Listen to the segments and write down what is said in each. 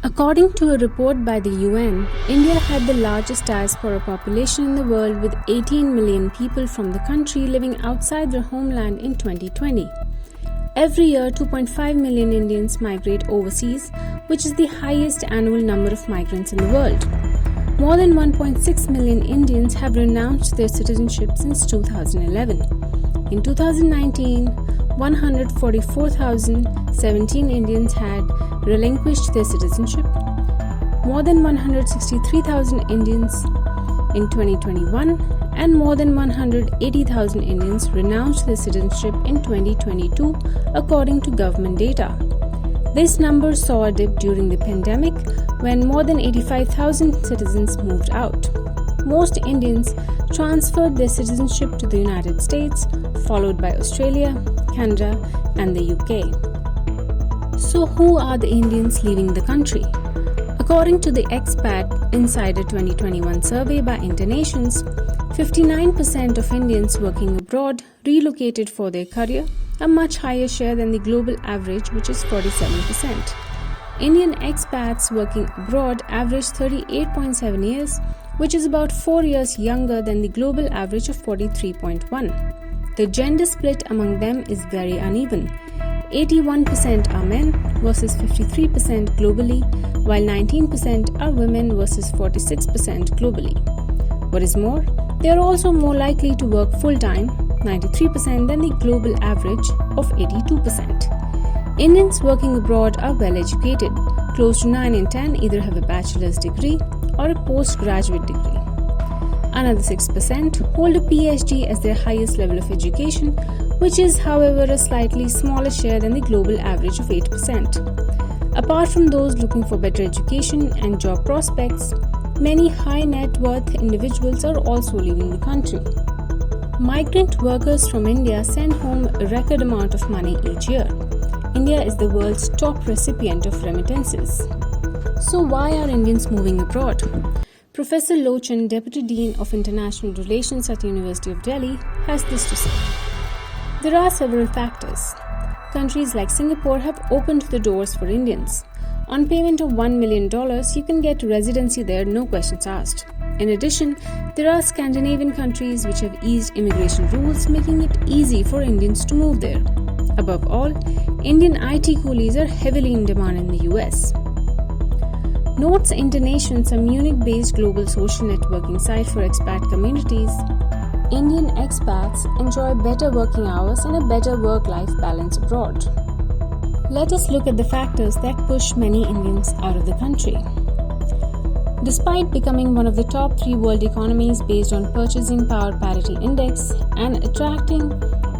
According to a report by the UN, India had the largest diaspora population in the world with 18 million people from the country living outside their homeland in 2020. Every year, 2.5 million Indians migrate overseas, which is the highest annual number of migrants in the world. More than 1.6 million Indians have renounced their citizenship since 2011. In 2019, 144,017 Indians had relinquished their citizenship. More than 163,000 Indians in 2021 and more than 180,000 Indians renounced their citizenship in 2022 according to government data. This number saw a dip during the pandemic when more than 85,000 citizens moved out. Most Indians transferred their citizenship to the United States, followed by Australia, Canada, and the UK. So, who are the Indians leaving the country? According to the Expat Insider 2021 survey by Internations, 59% of Indians working abroad relocated for their career, a much higher share than the global average, which is 47%. Indian expats working abroad averaged 38.7 years, which is about 4 years younger than the global average of 43.1. The gender split among them is very uneven. 81% are men versus 53% globally, while 19% are women versus 46% globally. What is more, they are also more likely to work full-time, 93%, than the global average of 82%. Indians working abroad are well educated. Close to 9 in 10 either have a bachelor's degree or a postgraduate degree. Another 6% hold a PhD as their highest level of education, which is, however, a slightly smaller share than the global average of 8%. Apart from those looking for better education and job prospects, many high net worth individuals are also leaving the country. Migrant workers from India send home a record amount of money each year. India is the world's top recipient of remittances. So why are Indians moving abroad? Professor Lochan, Deputy Dean of International Relations at the University of Delhi, has this to say. There are several factors. Countries like Singapore have opened the doors for Indians. On payment of $1 million, you can get residency there, no questions asked. In addition, there are Scandinavian countries which have eased immigration rules, making it easy for Indians to move there. Above all, Indian IT coolies are heavily in demand in the US. Notes Internations, a Munich-based global social networking site for expat communities, Indian expats enjoy better working hours and a better work-life balance abroad. Let us look at the factors that push many Indians out of the country. Despite becoming one of the top 3 world economies based on Purchasing Power Parity Index and attracting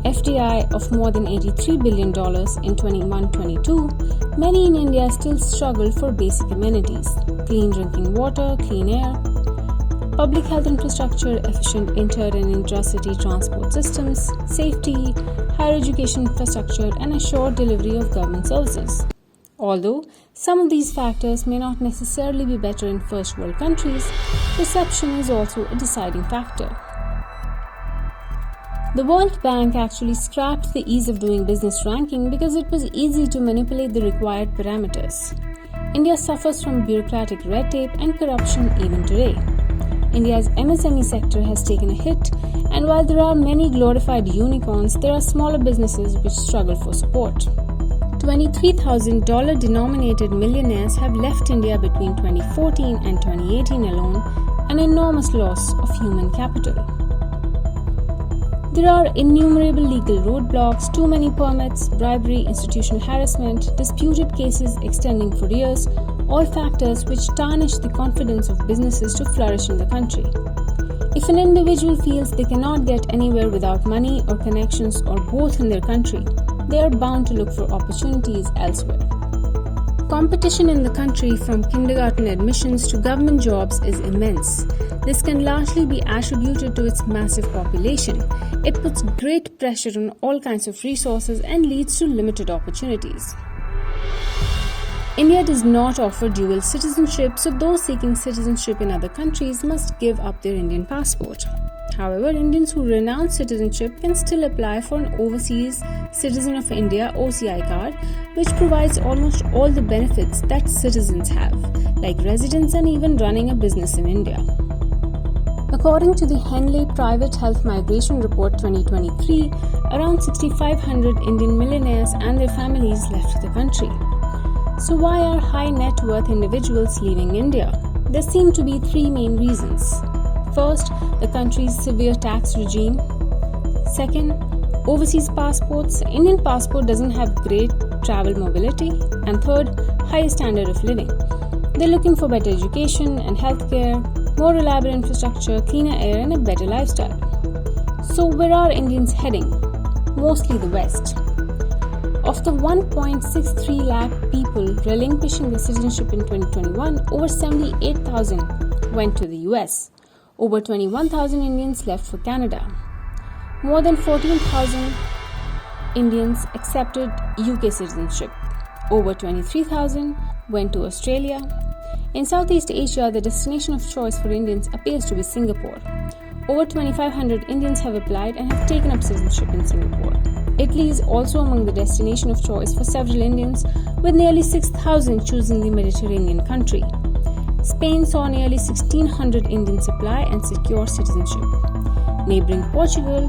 FDI of more than $83 billion in 21-22, many in India still struggle for basic amenities: clean drinking water, clean air, public health infrastructure, efficient inter- and intra-city transport systems, safety, higher education infrastructure, and assured delivery of government services. Although some of these factors may not necessarily be better in first world countries, perception is also a deciding factor. The World Bank actually scrapped the ease of doing business ranking because it was easy to manipulate the required parameters. India suffers from bureaucratic red tape and corruption even today. India's MSME sector has taken a hit, and while there are many glorified unicorns, there are smaller businesses which struggle for support. $23,000 denominated millionaires have left India between 2014 and 2018 alone, an enormous loss of human capital. There are innumerable legal roadblocks, too many permits, bribery, institutional harassment, disputed cases extending for years, all factors which tarnish the confidence of businesses to flourish in the country. If an individual feels they cannot get anywhere without money or connections or both in their country, they are bound to look for opportunities elsewhere. Competition in the country from kindergarten admissions to government jobs is immense. This can largely be attributed to its massive population. It puts great pressure on all kinds of resources and leads to limited opportunities. India does not offer dual citizenship, so those seeking citizenship in other countries must give up their Indian passport. However, Indians who renounce citizenship can still apply for an Overseas Citizen of India (OCI) card, which provides almost all the benefits that citizens have, like residence and even running a business in India. According to the Henley Private Health Migration Report 2023, around 6,500 Indian millionaires and their families left the country. So why are high net worth individuals leaving India? There seem to be three main reasons. First, the country's severe tax regime. Second, overseas passports. Indian passport doesn't have great travel mobility. And third, higher standard of living. They're looking for better education and healthcare, more reliable infrastructure, cleaner air, and a better lifestyle. So where are Indians heading? Mostly the West. Of the 1.63 lakh people relinquishing their citizenship in 2021, over 78,000 went to the US. Over 21,000 Indians left for Canada. More than 14,000 Indians accepted UK citizenship. Over 23,000 went to Australia. In Southeast Asia, the destination of choice for Indians appears to be Singapore. Over 2,500 Indians have applied and have taken up citizenship in Singapore. Italy is also among the destination of choice for several Indians, with nearly 6,000 choosing the Mediterranean country. Spain saw nearly 1,600 Indians apply and secure citizenship. Neighboring Portugal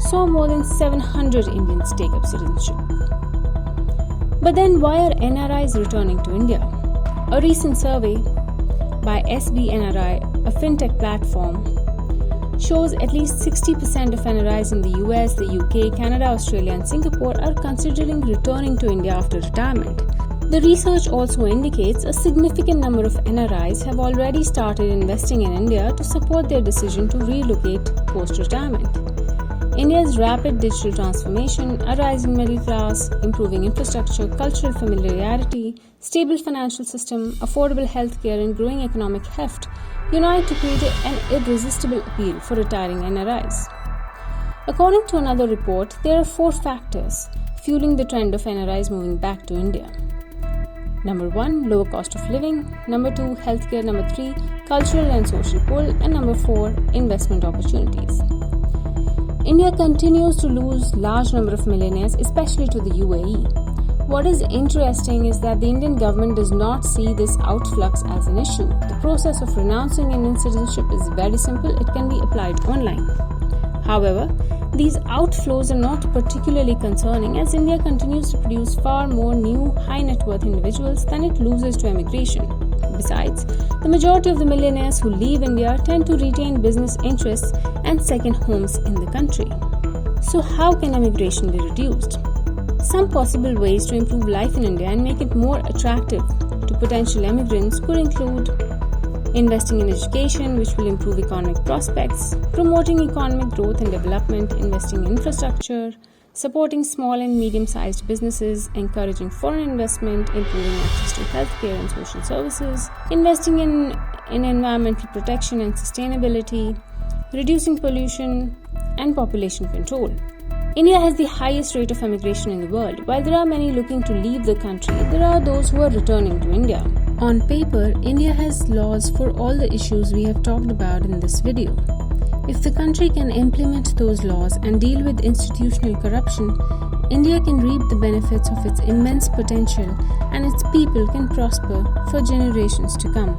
saw more than 700 Indians take up citizenship. But then why are NRIs returning to India? A recent survey by SBNRI, a fintech platform, shows at least 60% of NRIs in the US, the UK, Canada, Australia, and Singapore are considering returning to India after retirement. The research also indicates a significant number of NRIs have already started investing in India to support their decision to relocate post-retirement. India's rapid digital transformation, a rising middle class, improving infrastructure, cultural familiarity, stable financial system, affordable healthcare, and growing economic heft unite to create an irresistible appeal for retiring NRIs. According to another report, there are 4 factors fueling the trend of NRIs moving back to India. Number 1, lower cost of living. Number 2, healthcare. Number 3, cultural and social pull. And number 4, investment opportunities. India continues to lose large number of millionaires, especially to the UAE. What is interesting is that the Indian government does not see this outflux as an issue. The process of renouncing Indian citizenship is very simple. It can be applied online. However, these outflows are not particularly concerning as India continues to produce far more new high net worth individuals than it loses to emigration. Besides, the majority of the millionaires who leave India tend to retain business interests and second homes in the country. So how can emigration be reduced? Some possible ways to improve life in India and make it more attractive to potential immigrants could include investing in education, which will improve economic prospects, promoting economic growth and development, investing in infrastructure, supporting small and medium-sized businesses, encouraging foreign investment, improving access to healthcare and social services, investing in environmental protection and sustainability, reducing pollution, and population control. India has the highest rate of emigration in the world. While there are many looking to leave the country, there are those who are returning to India. On paper, India has laws for all the issues we have talked about in this video. If the country can implement those laws and deal with institutional corruption, India can reap the benefits of its immense potential and its people can prosper for generations to come.